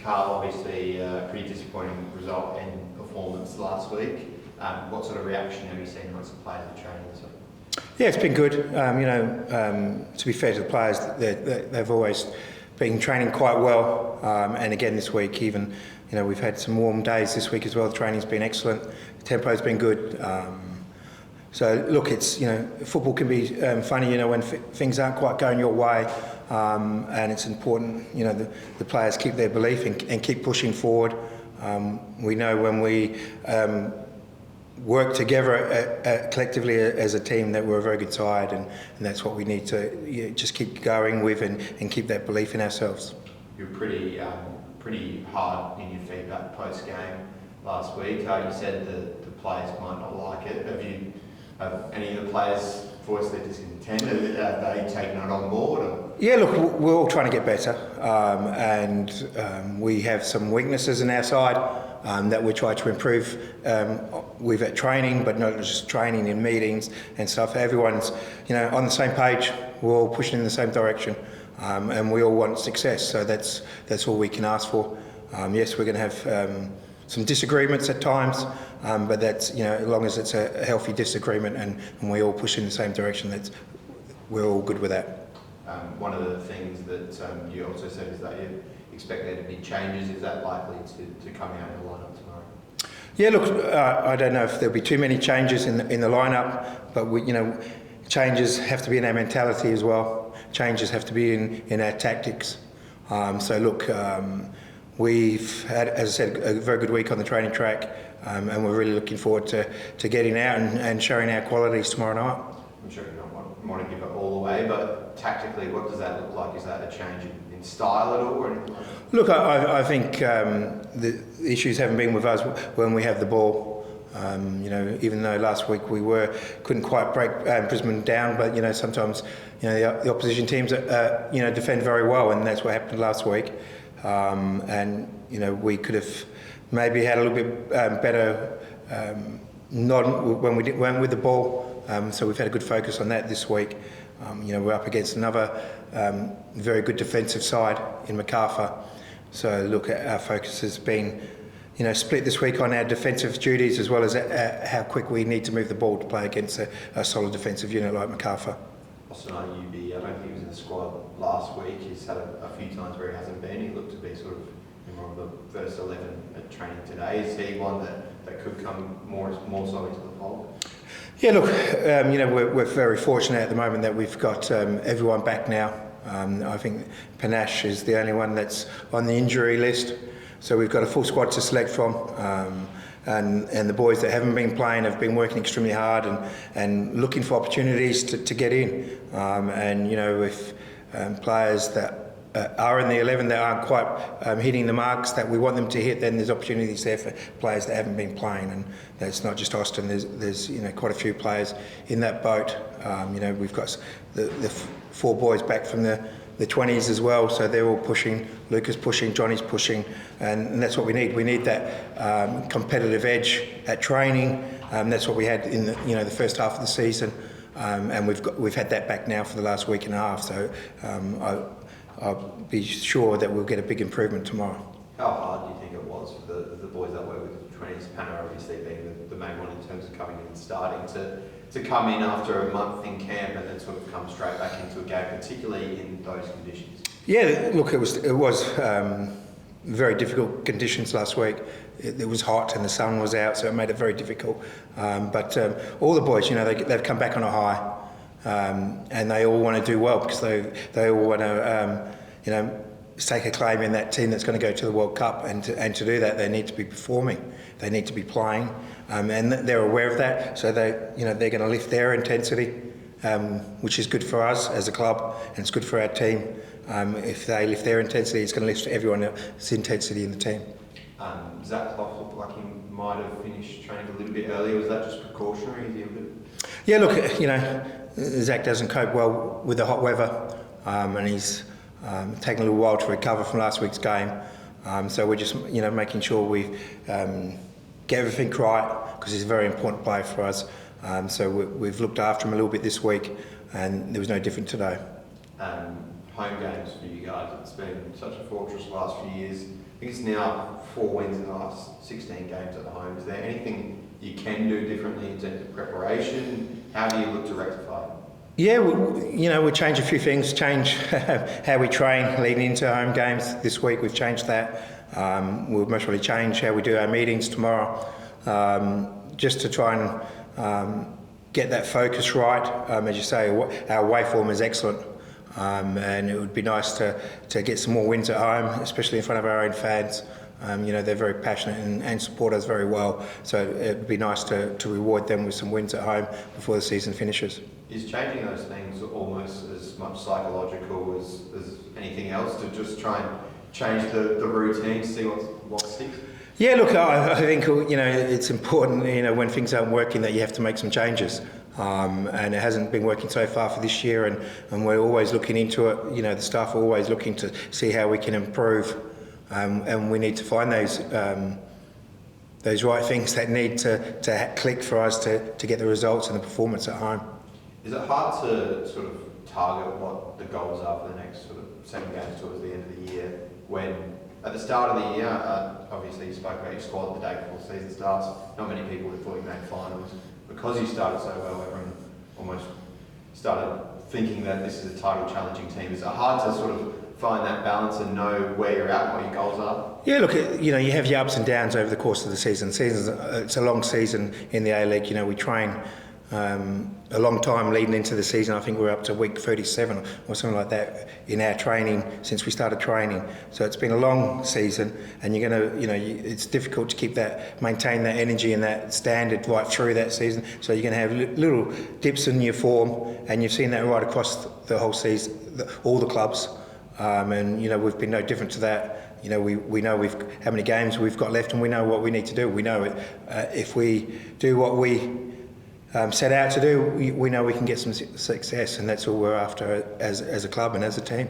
Carl, obviously a pretty disappointing result and performance last week. What sort of reaction have you seen amongst the players at training this week? Yeah, it's been good. To be fair to the players, they've always been training quite well. And again this week, even we've had some warm days this week as well. The training's been excellent. The tempo's been good. So look, it's football can be funny, when things aren't quite going your way, and it's important, the players keep their belief and keep pushing forward. We know when we work together collectively as a team that we're a very good side, and that's what we need to just keep going with and keep that belief in ourselves. You're pretty hard in your feedback post game last week. You said that the players might not like it. Have any of the players voiced their discontent? Have they taken it on board? Or? Yeah, look, we're all trying to get better, and we have some weaknesses in our side that we try to improve with at training, but not just training, in meetings and stuff. Everyone's on the same page. We're all pushing in the same direction, and we all want success. So that's all we can ask for. Yes, we're going to have some disagreements at times, but that's as long as it's a healthy disagreement and we all push in the same direction, we're all good with that. One of the things that you also said is that you expect there to be changes. Is that likely to come out in the lineup tomorrow? Yeah, look, I don't know if there'll be too many changes in the lineup, but changes have to be in our mentality as well. Changes have to be in our tactics. So look. We've had, as I said, a very good week on the training track, and we're really looking forward to getting out and showing our qualities tomorrow night. I'm sure you don't want to give it all away, but tactically, what does that look like? Is that a change in style at all, or anything like that? Look, I think the issues haven't been with us when we have the ball. Even though last week we couldn't quite break Brisbane down, but sometimes the opposition teams defend very well, and that's what happened last week. And we could have maybe had a little bit better when we went with the ball. So we've had a good focus on that this week. We're up against another very good defensive side in Macarthur. So look, our focus has been split this week on our defensive duties as well as how quick we need to move the ball to play against a solid defensive unit like Macarthur. Austin, I don't think he was in the squad last week. He's had a few times where he hasn't been. He looked to be sort of in more of the first 11 at training today. Is he one that could come more so into the fold? Yeah, look, we're very fortunate at the moment that we've got everyone back now. I think Panache is the only one that's on the injury list. So we've got a full squad to select from. And the boys that haven't been playing have been working extremely hard and looking for opportunities to get in. If players that are in the 11 that aren't quite hitting the marks that we want them to hit, then there's opportunities there for players that haven't been playing. And that's not just Austin. There's quite a few players in that boat. We've got the four boys back from the 20s as well, so they're all pushing. Luca's pushing, Johnny's pushing, and that's what we need. We need that competitive edge at training. That's what we had in the first half of the season, and we've had that back now for the last week and a half. So I'll be sure that we'll get a big improvement tomorrow. How hard do you think it was for the boys that were with the 20s, Panna obviously being the main one in terms of coming in and starting to come in after a month in camp and then sort of come straight back into a game, particularly in those conditions? Yeah, look, it was very difficult conditions last week. It was hot and the sun was out, so it made it very difficult. But all the boys, they've come back on a high, and they all want to do well because they all want to, stake a claim in that team that's going to go to the World Cup, and to do that they need to be performing, they need to be playing, and they're aware of that. So they're going to lift their intensity, which is good for us as a club, and it's good for our team. If they lift their intensity, it's going to lift everyone else's intensity in the team. Zach Clough looked like he might have finished training a little bit earlier. Was that just precautionary? Is he a bit? Yeah, look, Zach doesn't cope well with the hot weather, and he's taken a little while to recover from last week's game. So we're just making sure we get everything right, because he's a very important player for us. So we've looked after him a little bit this week, and there was no different today. Home games for you guys, it's been such a fortress the last few years. think it's now 4 wins in the last 16 games at home. Is there anything you can do differently in terms of preparation? How do you look to rectify it? Yeah, we change a few things, change how we train leading into home games. This week we've changed that. We'll most probably change how we do our meetings tomorrow, just to try and get that focus right. As you say, our away form is excellent, and it would be nice to get some more wins at home, especially in front of our own fans. They're very passionate and support us very well, so it would be nice to reward them with some wins at home before the season finishes. Is changing those things almost as much psychological as anything else, to just try and change the routine, see what sticks? Yeah, look, I think it's important when things aren't working that you have to make some changes, and it hasn't been working so far for this year, and we're always looking into it. The staff are always looking to see how we can improve, and we need to find those right things that need to click for us to get the results and the performance at home. Is it hard to sort of target what the goals are for the next sort of 7 games towards the end of the year, when at the start of the year, obviously you spoke about your squad the day before the season starts, not many people would have thought you made finals. Because you started so well, everyone almost started thinking that this is a title challenging team. Is it hard to sort of find that balance and know where you're at and what your goals are? Yeah, look, you have your ups and downs over the course of the season. It's a long season in the A-League. We train a long time leading into the season. I think we're up to week 37 or something like that in our training since we started training. So it's been a long season, and you're going to, it's difficult to maintain that energy and that standard right through that season. So you're going to have little dips in your form, and you've seen that right across the whole season, all the clubs. And we've been no different to that. We know how many games we've got left, and we know what we need to do. We know it. If we do what we set out to do, we know we can get some success, and that's all we're after as a club and as a team.